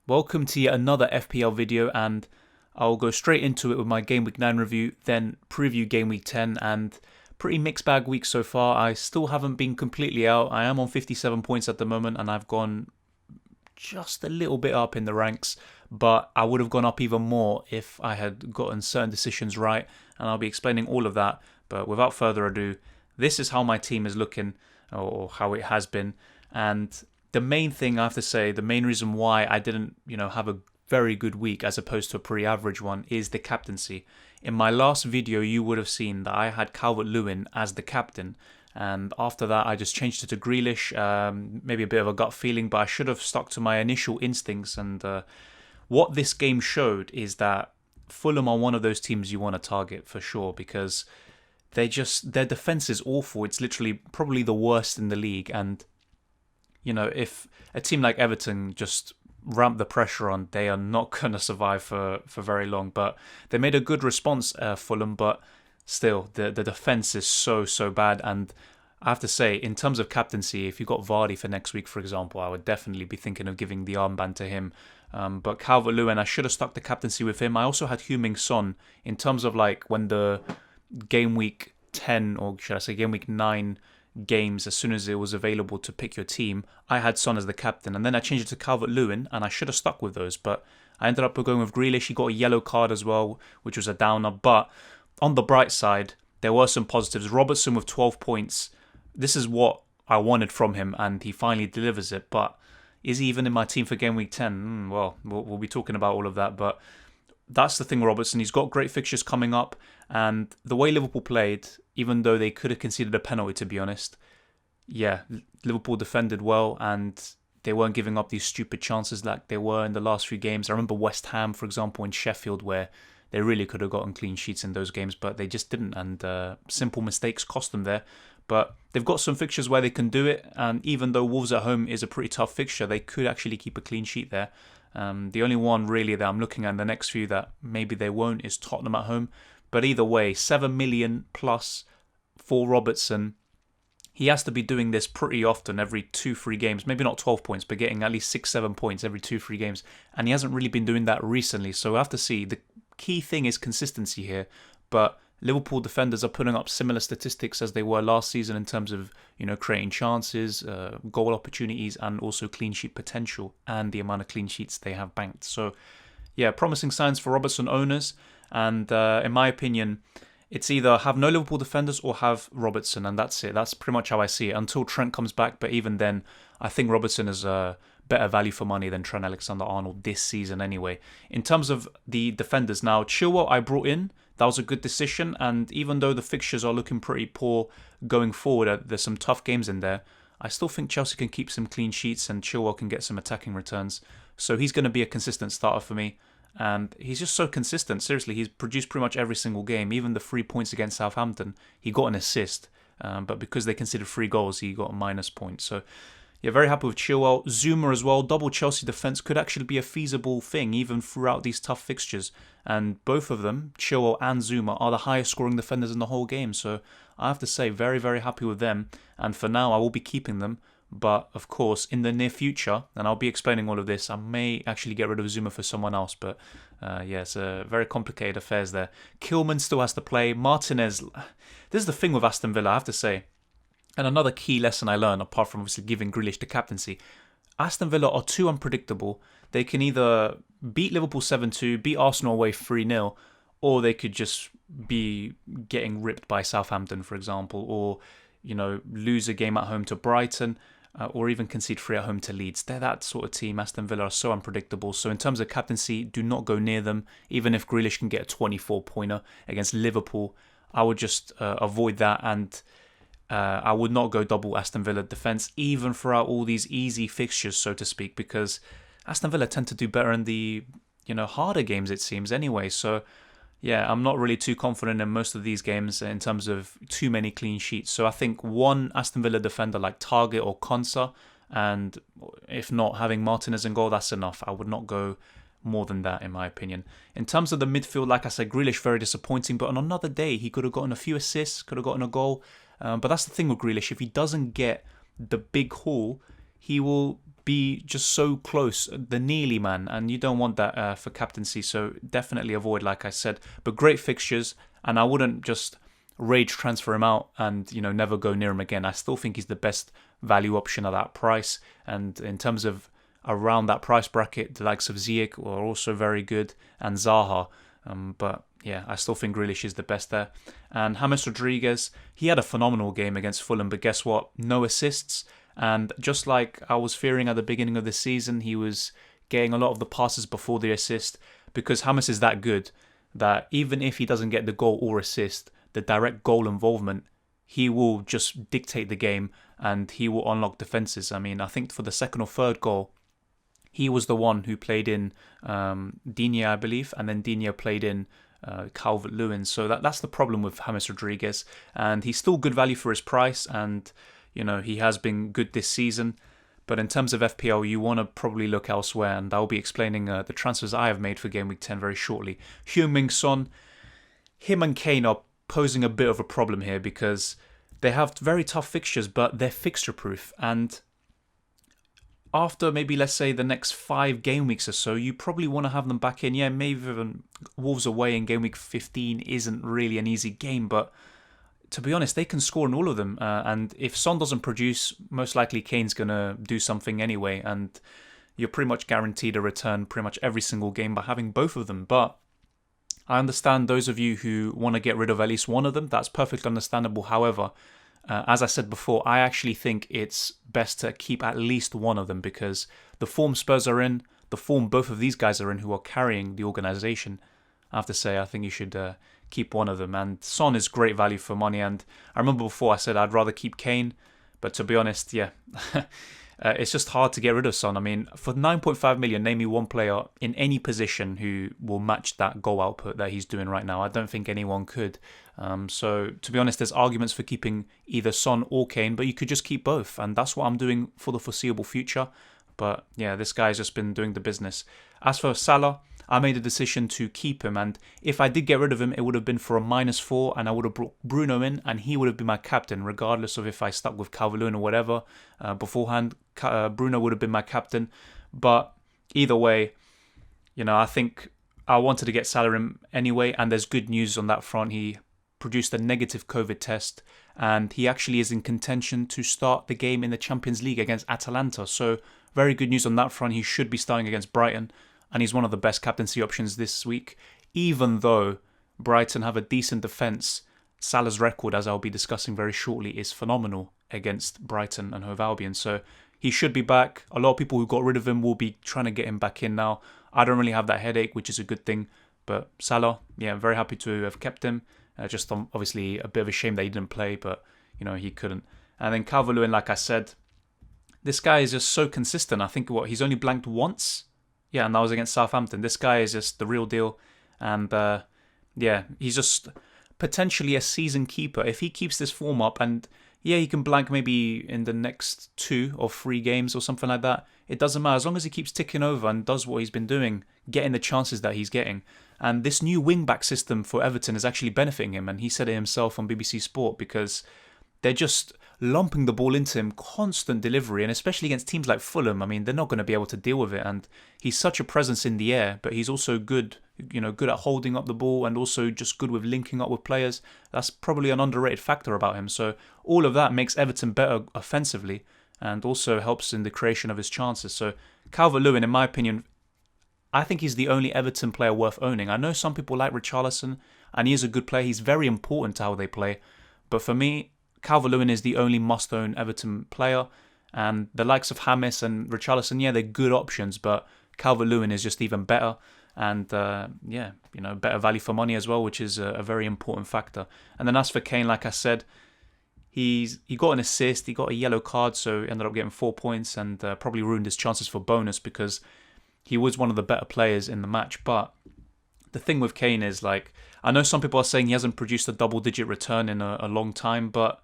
Welcome to yet another FPL video, and I'll go straight into it with my Game Week 9 review, then preview Game Week 10, and pretty mixed bag week so far. I still haven't been completely out. I am on 57 points at the moment, and I've gone just a little bit up in the ranks, but I would have gone up even more if I had gotten certain decisions right, and I'll be explaining all of that. But without further ado, this is how my team is looking, or how it has been, and the main thing I have to say, the main reason why I didn't, have a very good week as opposed to a pretty average one is the captaincy. In my last video, you would have seen that I had Calvert-Lewin as the captain, and after that, I just changed it to Grealish. Maybe a bit of a gut feeling, but I should have stuck to my initial instincts. And what this game showed is that Fulham are one of those teams you want to target for sure, because their defense is awful. It's literally probably the worst in the league, and if a team like Everton just ramp the pressure on, they are not going to survive for very long. But they made a good response, Fulham, but still, the defence is so bad. And I have to say, in terms of captaincy, if you got Vardy for next week, for example, I would definitely be thinking of giving the armband to him. But Calvert-Lewin, I should have stuck the captaincy with him. I also had Heung-min Son in terms of when the Game Week 10, or should I say Game Week 9 games, as soon as it was available to pick your team, I had Son as the captain, and then I changed it to Calvert-Lewin, and I should have stuck with those, but I ended up going with Grealish. He got a yellow card as well, which was a downer, but on the bright side, there were some positives. Robertson with 12 points, this is what I wanted from him, and he finally delivers it. But is he even in my team for Game Week 10? Well, we'll be talking about all of that, but that's the thing, Robertson. He's got great fixtures coming up, and the way Liverpool played, even though they could have conceded a penalty, to be honest, yeah, Liverpool defended well, and they weren't giving up these stupid chances like they were in the last few games. I remember West Ham, for example, in Sheffield, where they really could have gotten clean sheets in those games, but they just didn't, and simple mistakes cost them there. But they've got some fixtures where they can do it, and even though Wolves at home is a pretty tough fixture, they could actually keep a clean sheet there. The only one really that I'm looking at in the next few that maybe they won't is Tottenham at home. But either way, 7 million plus for Robertson. He has to be doing this pretty often, every 2-3 games. Maybe not 12 points, but getting at least 6-7 points every 2-3 games. And he hasn't really been doing that recently. So I have to see. The key thing is consistency here. But Liverpool defenders are putting up similar statistics as they were last season in terms of, creating chances, goal opportunities, and also clean sheet potential, and the amount of clean sheets they have banked. So, yeah, promising signs for Robertson owners. And in my opinion, it's either have no Liverpool defenders or have Robertson, and that's it. That's pretty much how I see it until Trent comes back. But even then, I think Robertson is a better value for money than Trent Alexander-Arnold this season anyway. In terms of the defenders now, Chilwell I brought in. That was a good decision, and even though the fixtures are looking pretty poor going forward, there's some tough games in there, I still think Chelsea can keep some clean sheets and Chilwell can get some attacking returns. So he's going to be a consistent starter for me. And he's just so consistent. Seriously, he's produced pretty much every single game. Even the 3 points against Southampton, he got an assist. But because they considered 3 goals, he got a minus point. So, yeah, very happy with Chilwell. Zuma as well. Double Chelsea defence could actually be a feasible thing even throughout these tough fixtures. And both of them, Chilwell and Zuma, are the highest scoring defenders in the whole game. So I have to say, very, very happy with them. And for now, I will be keeping them. But, of course, in the near future, and I'll be explaining all of this, I may actually get rid of Zuma for someone else. But, it's a very complicated affairs there. Kilman still has to play. Martinez, this is the thing with Aston Villa, I have to say. And another key lesson I learned, apart from obviously giving Grealish the captaincy, Aston Villa are too unpredictable. They can either beat Liverpool 7-2, beat Arsenal away 3-0, or they could just be getting ripped by Southampton, for example, or, lose a game at home to Brighton, or even concede 3 at home to Leeds. They're that sort of team. Aston Villa are so unpredictable. So in terms of captaincy, do not go near them. Even if Grealish can get a 24-pointer against Liverpool, I would just avoid that, and I would not go double Aston Villa defence, even throughout all these easy fixtures, so to speak, because Aston Villa tend to do better in the, harder games, it seems, anyway. So, yeah, I'm not really too confident in most of these games in terms of too many clean sheets. So I think one Aston Villa defender like Target or Konsa, and if not, having Martinez in goal, that's enough. I would not go more than that, in my opinion. In terms of the midfield, like I said, Grealish, very disappointing, but on another day, he could have gotten a few assists, could have gotten a goal. But that's the thing with Grealish. If he doesn't get the big haul, he will be just so close, the nearly man, and you don't want that for captaincy, so definitely avoid, like I said. But great fixtures, and I wouldn't just rage transfer him out and never go near him again. I still think he's the best value option at that price, and in terms of around that price bracket, the likes of Ziyech are also very good, and Zaha. But yeah, I still think Grealish is the best there. And James Rodriguez, he had a phenomenal game against Fulham, but guess what? No assists. And just like I was fearing at the beginning of the season, he was getting a lot of the passes before the assist, because James is that good that even if he doesn't get the goal or assist, the direct goal involvement, he will just dictate the game and he will unlock defences. I mean, I think for the second or third goal, he was the one who played in Digne, I believe, and then Digne played in Calvert-Lewin. So that's the problem with James Rodriguez, and he's still good value for his price, and he has been good this season. But in terms of FPL, you want to probably look elsewhere, and I'll be explaining the transfers I have made for Game Week 10 very shortly. Heung-min Son, him and Kane are posing a bit of a problem here because they have very tough fixtures, but they're fixture-proof, and after maybe, let's say, the next 5 game weeks or so, you probably want to have them back in. Yeah, maybe even Wolves away in game week 15 isn't really an easy game, but to be honest, they can score in all of them. And if Son doesn't produce, most likely Kane's going to do something anyway, and you're pretty much guaranteed a return pretty much every single game by having both of them. But I understand those of you who want to get rid of at least one of them. That's perfectly understandable. However, as I said before, I actually think it's best to keep at least one of them, because the form Spurs are in, the form both of these guys are in who are carrying the organisation, I have to say I think you should keep one of them. And Son is great value for money, and I remember before I said I'd rather keep Kane, but to be honest, yeah, it's just hard to get rid of Son. I mean, for 9.5 million, name me one player in any position who will match that goal output that he's doing right now. I don't think anyone could. So to be honest, there's arguments for keeping either Son or Kane, but you could just keep both, and that's what I'm doing for the foreseeable future. But yeah, this guy's just been doing the business. As for Salah, I made a decision to keep him, and if I did get rid of him, it would have been for a -4, and I would have brought Bruno in, and he would have been my captain, regardless of if I stuck with Calvert-Lewin or whatever. Beforehand, Bruno would have been my captain. But either way, I think I wanted to get Salah in anyway, and there's good news on that front. He produced a negative COVID test, and he actually is in contention to start the game in the Champions League against Atalanta. So very good news on that front. He should be starting against Brighton, and he's one of the best captaincy options this week. Even though Brighton have a decent defence, Salah's record, as I'll be discussing very shortly, is phenomenal against Brighton and Hove Albion. So he should be back. A lot of people who got rid of him will be trying to get him back in now. I don't really have that headache, which is a good thing. But Salah, yeah, I'm very happy to have kept him. Just obviously a bit of a shame that he didn't play, but he couldn't. And then Calvert-Lewin, like I said, this guy is just so consistent. I think he's only blanked once. Yeah, and that was against Southampton. This guy is just the real deal. And yeah, he's just potentially a season keeper. If he keeps this form up, and yeah, he can blank maybe in the next 2 or 3 games or something like that. It doesn't matter. As long as he keeps ticking over and does what he's been doing, getting the chances that he's getting. And this new wing-back system for Everton is actually benefiting him. And he said it himself on BBC Sport, because they're just lumping the ball into him, constant delivery, and especially against teams like Fulham. I mean, they're not going to be able to deal with it. And he's such a presence in the air, but he's also good, good at holding up the ball, and also just good with linking up with players. That's probably an underrated factor about him. So all of that makes Everton better offensively, and also helps in the creation of his chances. So Calvert-Lewin, in my opinion, I think he's the only Everton player worth owning. I know some people like Richarlison, and he is a good player. He's very important to how they play. But for me, Calvert-Lewin is the only must-own Everton player. And the likes of James and Richarlison, yeah, they're good options, but Calvert-Lewin is just even better. And yeah, better value for money as well, which is a very important factor. And then as for Kane, like I said, he got an assist, he got a yellow card, so he ended up getting 4 points, and probably ruined his chances for bonus, because he was one of the better players in the match. But the thing with Kane is, I know some people are saying he hasn't produced a double-digit return in a long time, but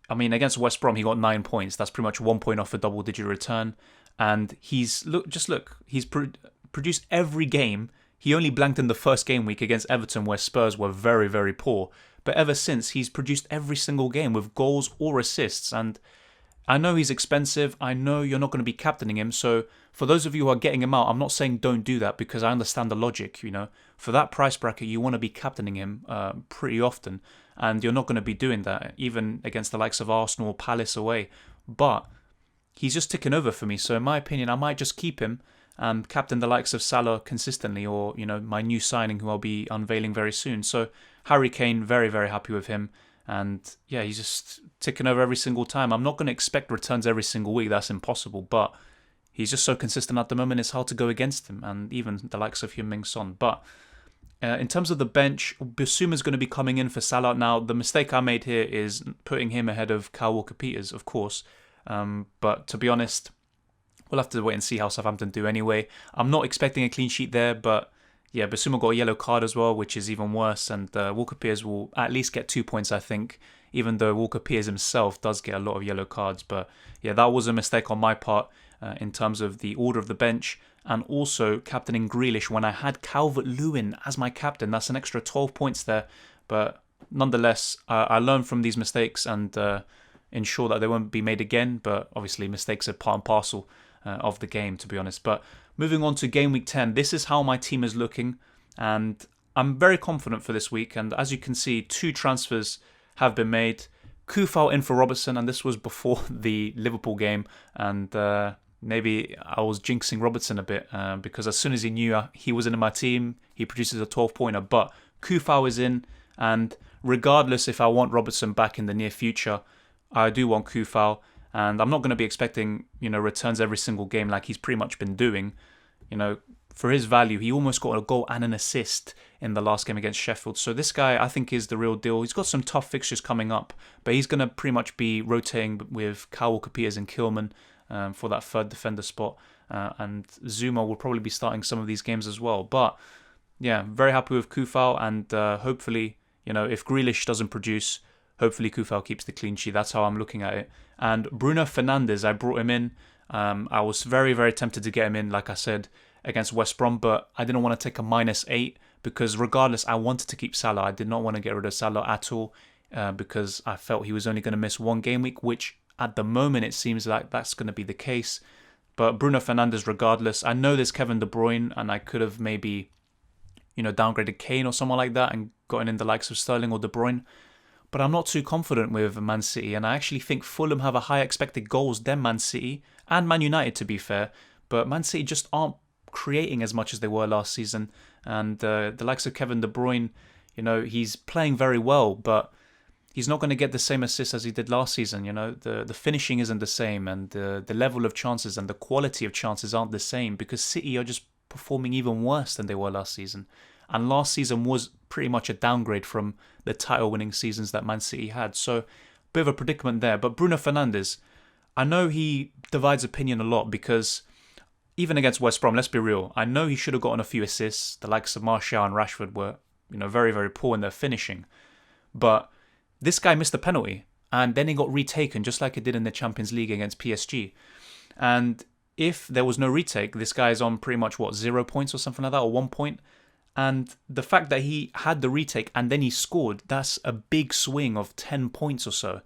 I mean, against West Brom, he got 9 points. That's pretty much 1 point off a double-digit return. And he's produced every game. He only blanked in the first game week against Everton, where Spurs were very, very poor. But ever since, he's produced every single game with goals or assists. And I know he's expensive. I know you're not going to be captaining him. So for those of you who are getting him out, I'm not saying don't do that because I understand the logic. For that price bracket, you want to be captaining him pretty often, and you're not going to be doing that even against the likes of Arsenal or Palace away. But he's just ticking over for me. So in my opinion, I might just keep him and captain the likes of Salah consistently, or my new signing who I'll be unveiling very soon. So Harry Kane, very very happy with him. And yeah, he's just ticking over every single time. I'm not going to expect returns every single week. That's impossible. But he's just so consistent at the moment, it's hard to go against him. And even the likes of Heung-min Son. But in terms of the bench, Bissouma's going to be coming in for Salah. Now, the mistake I made here is putting him ahead of Kyle Walker-Peters, of course. But to be honest, we'll have to wait and see how Southampton do anyway. I'm not expecting a clean sheet there, but yeah, Bissouma got a yellow card as well, which is even worse. And Walker-Peters will at least get 2 points, I think, even though Walker-Peters himself does get a lot of yellow cards. But yeah, that was a mistake on my part in terms of the order of the bench, and also captaining Grealish when I had Calvert-Lewin as my captain. That's an extra 12 points there. But nonetheless, I learned from these mistakes and ensure that they won't be made again. But obviously, mistakes are part and parcel of the game, to be honest. But moving on to Game Week 10, this is how my team is looking, and I'm very confident for this week. And as you can see, 2 transfers have been made. Kufal in for Robertson, and this was before the Liverpool game, and maybe I was jinxing Robertson a bit because as soon as he knew he wasn't in my team, he produces a 12-pointer. But Kufal is in, and regardless if I want Robertson back in the near future, I do want Kufal. And I'm not going to be expecting, returns every single game like he's pretty much been doing. For his value, he almost got a goal and an assist in the last game against Sheffield. So this guy, I think, is the real deal. He's got some tough fixtures coming up, but he's going to pretty much be rotating with Kyle Walker-Peters and Kilman for that third defender spot. And Zuma will probably be starting some of these games as well. But yeah, very happy with Kufal, and hopefully, if Grealish doesn't produce, hopefully Kufal keeps the clean sheet. That's how I'm looking at it. And Bruno Fernandes, I brought him in. I was very, very tempted to get him in, like I said, against West Brom, but I didn't want to take a -8 because regardless, I wanted to keep Salah. I did not want to get rid of Salah at all because I felt he was only going to miss one game week, which at the moment it seems like that's going to be the case. But Bruno Fernandes, regardless, I know there's Kevin De Bruyne, and I could have maybe, downgraded Kane or someone like that and gotten in the likes of Sterling or De Bruyne. But I'm not too confident with Man City, and I actually think Fulham have a higher expected goals than Man City and Man United, to be fair. But Man City just aren't creating as much as they were last season. And the likes of Kevin De Bruyne, he's playing very well, but he's not going to get the same assists as he did last season. The finishing isn't the same, and the level of chances and the quality of chances aren't the same because City are just performing even worse than they were last season. And last season was pretty much a downgrade from the title-winning seasons that Man City had. So, bit of a predicament there. But Bruno Fernandes, I know he divides opinion a lot because even against West Brom, let's be real, I know he should have gotten a few assists. The likes of Martial and Rashford were, very, very poor in their finishing. But this guy missed a penalty, and then he got retaken just like it did in the Champions League against PSG. And if there was no retake, this guy is on pretty much, 0 points or something like that, or 1 point. And the fact that he had the retake and then he scored, that's a big swing of 10 points or so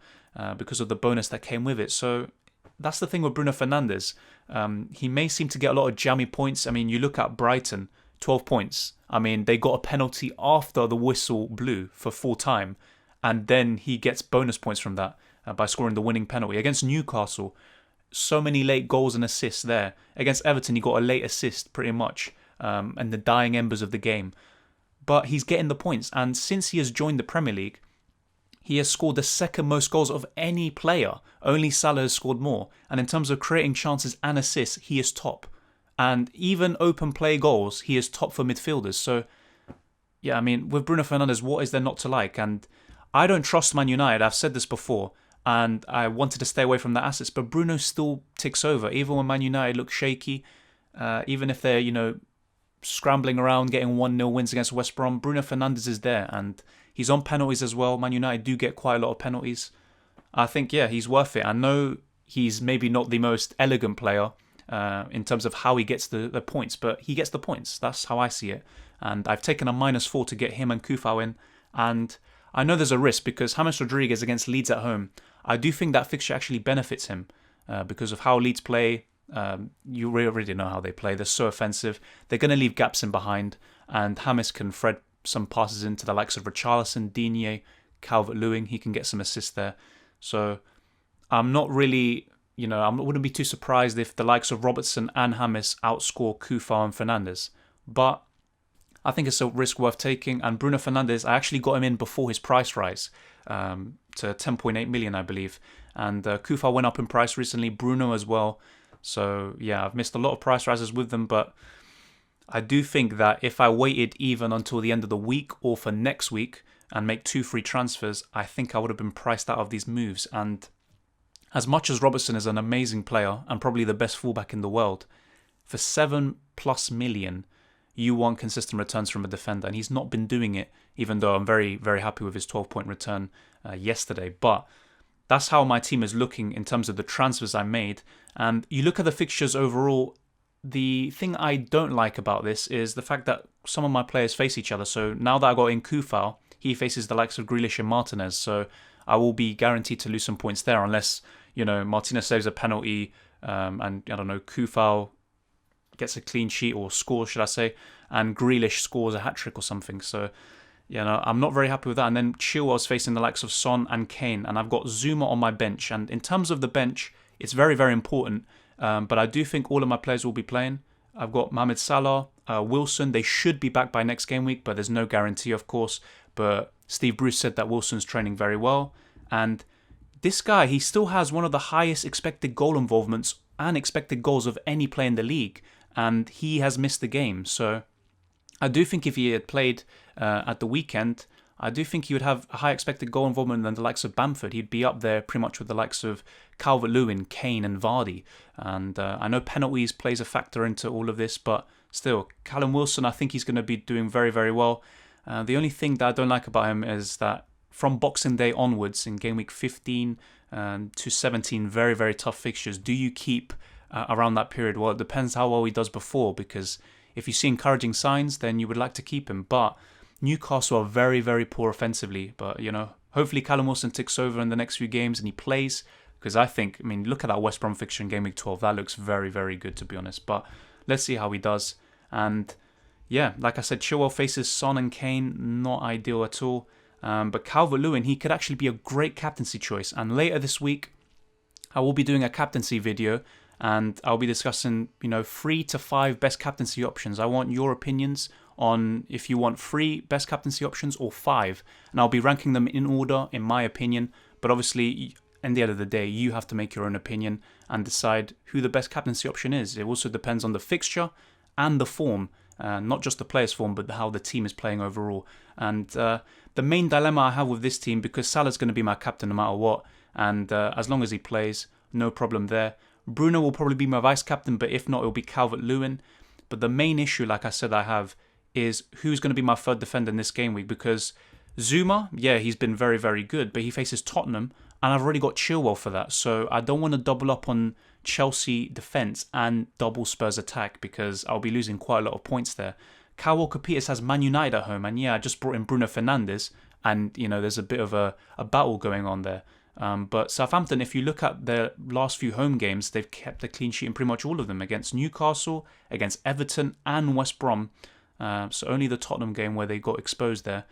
because of the bonus that came with it. So that's the thing with Bruno Fernandes. He may seem to get a lot of jammy points. I mean, you look at Brighton, 12 points. I mean, they got a penalty after the whistle blew for full time. And then he gets bonus points from that by scoring the winning penalty. Against Newcastle, so many late goals and assists there. Against Everton, he got a late assist pretty much. And the dying embers of the game. But he's getting the points. And since he has joined the Premier League, he has scored the second most goals of any player. Only Salah has scored more. And in terms of creating chances and assists, he is top. And even open play goals, he is top for midfielders. So, yeah, I mean, with Bruno Fernandes, what is there not to like? And I don't trust Man United. I've said this before. And I wanted to stay away from the assets. But Bruno still ticks over. Even when Man United look shaky, even if they're, scrambling around, getting 1-0 wins against West Brom, Bruno Fernandes is there, and he's on penalties as well. Man United do get quite a lot of penalties. I think, he's worth it. I know he's maybe not the most elegant player in terms of how he gets the points, but he gets the points. That's how I see it. And I've taken a -4 to get him and Kufau in, and I know there's a risk because James Rodriguez against Leeds at home, I do think that fixture actually benefits him because of how Leeds play. You already know how they play. They're so offensive. They're going to leave gaps in behind, and James can thread some passes into the likes of Richarlison, Digne, Calvert-Lewin. He can get some assists there. So I'm not really, I wouldn't be too surprised if the likes of Robertson and James outscore Kufal and Fernandes. But I think it's a risk worth taking. And Bruno Fernandes, I actually got him in before his price rise to 10.8 million, I believe. And Kufal went up in price recently, Bruno as well. So yeah, I've missed a lot of price rises with them, but I do think that if I waited even until the end of the week or for next week and make 2 free transfers, I think I would have been priced out of these moves. And as much as Robertson is an amazing player and probably the best fullback in the world, for 7+ million, you want consistent returns from a defender, and he's not been doing it, even though I'm very, very happy with his 12-point return yesterday. But that's how my team is looking in terms of the transfers I made. And you look at the fixtures overall, the thing I don't like about this is the fact that some of my players face each other. So now that I got in Kufal, he faces the likes of Grealish and Martinez. So I will be guaranteed to lose some points there unless, Martinez saves a penalty and, I don't know, Kufal gets a clean sheet or scores, should I say, and Grealish scores a hat-trick or something. So, I'm not very happy with that. And then Chilwell's facing the likes of Son and Kane, and I've got Zuma on my bench. And in terms of the bench, it's very, very important. But I do think all of my players will be playing. I've got Mohamed Salah, Wilson. They should be back by next game week, but there's no guarantee, of course. But Steve Bruce said that Wilson's training very well. And this guy, he still has one of the highest expected goal involvements and expected goals of any player in the league. And he has missed the game. So I do think if he had played at the weekend, I do think he would have a high expected goal involvement than the likes of Bamford. He'd be up there pretty much with the likes of Calvert-Lewin, Kane and Vardy. And I know penalties plays a factor into all of this, but still, Callum Wilson, I think he's going to be doing very, very well. The only thing that I don't like about him is that from Boxing Day onwards, in game week 15 to 17, very, very tough fixtures. Do you keep around that period? Well, it depends how well he does before, because if you see encouraging signs, then you would like to keep him. But Newcastle are very, very poor offensively. But, hopefully Callum Wilson ticks over in the next few games and he plays. Because look at that West Brom fixture in Game Week 12. That looks very, very good, to be honest. But let's see how he does. And yeah, like I said, Chilwell faces Son and Kane. Not ideal at all. But Calvert-Lewin, he could actually be a great captaincy choice. And later this week, I will be doing a captaincy video. And I'll be discussing, 3 to 5 best captaincy options. I want your opinions on if you want 3 best captaincy options or 5. And I'll be ranking them in order, in my opinion. But obviously, at the end of the day, you have to make your own opinion and decide who the best captaincy option is. It also depends on the fixture and the form. Not just the player's form, but how the team is playing overall. And the main dilemma I have with this team, because Salah's going to be my captain no matter what. And as long as he plays, no problem there. Bruno will probably be my vice-captain, but if not, it'll be Calvert-Lewin. But the main issue, like I said, I have is who's going to be my third defender in this game week, because Zuma, yeah, he's been very, very good, but he faces Tottenham, and I've already got Chilwell for that, so I don't want to double up on Chelsea defence and double Spurs attack, because I'll be losing quite a lot of points there. Kyle Walker-Peters has Man United at home, and yeah, I just brought in Bruno Fernandes, and, there's a bit of a battle going on there. But Southampton, if you look at their last few home games, they've kept a clean sheet in pretty much all of them, against Newcastle, against Everton and West Brom. So only the Tottenham game where they got exposed there.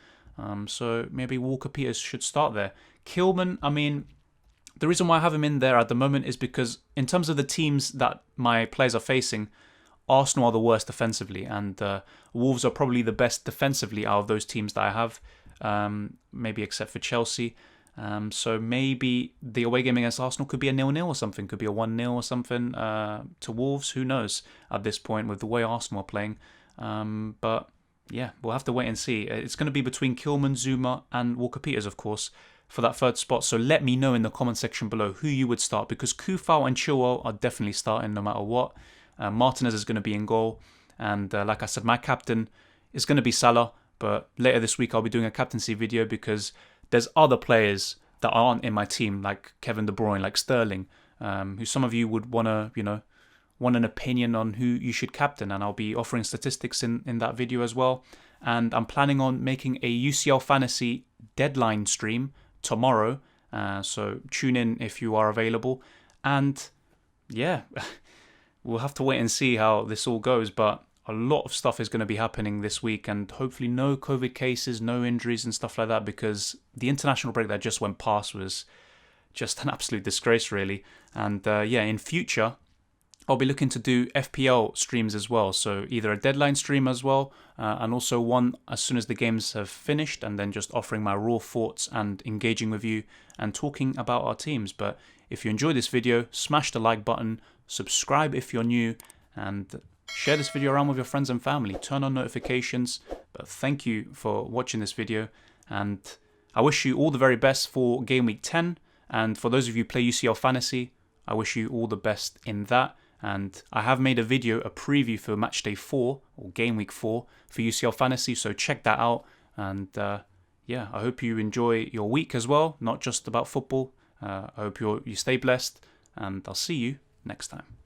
So maybe Walker-Peters should start there. Kilman, the reason why I have him in there at the moment is because in terms of the teams that my players are facing, Arsenal are the worst defensively, and Wolves are probably the best defensively out of those teams that I have, maybe except for Chelsea. So maybe the away game against Arsenal could be a 0-0 or something, could be a 1-0 or something to Wolves. Who knows at this point with the way Arsenal are playing. But yeah, we'll have to wait and see. It's going to be between Kilman, Zuma and Walker-Peters, of course, for that third spot. So let me know in the comment section below who you would start, because Kufal and Chilwell are definitely starting no matter what. Martinez is going to be in goal. And like I said, my captain is going to be Salah. But later this week, I'll be doing a captaincy video because there's other players that aren't in my team, like Kevin De Bruyne, like Sterling, who some of you would want to, want an opinion on who you should captain. And I'll be offering statistics in that video as well. And I'm planning on making a UCL Fantasy deadline stream tomorrow So tune in if you are available. And yeah, we'll have to wait and see how this all goes. But a lot of stuff is going to be happening this week, and hopefully no COVID cases, no injuries and stuff like that, because the international break that just went past was just an absolute disgrace, really. And yeah, in future, I'll be looking to do FPL streams as well. So either a deadline stream as well, and also one as soon as the games have finished, and then just offering my raw thoughts and engaging with you and talking about our teams. But if you enjoyed this video, smash the like button, subscribe if you're new, and share this video around with your friends and family. Turn on notifications. But thank you for watching this video, and I wish you all the very best for Game Week 10. And for those of you who play UCL Fantasy, I wish you all the best in that. And I have made a video, a preview for Match Day 4 or Game Week 4 for UCL Fantasy, so check that out. And yeah, I hope you enjoy your week as well, not just about football. I hope you stay blessed, and I'll see you next time.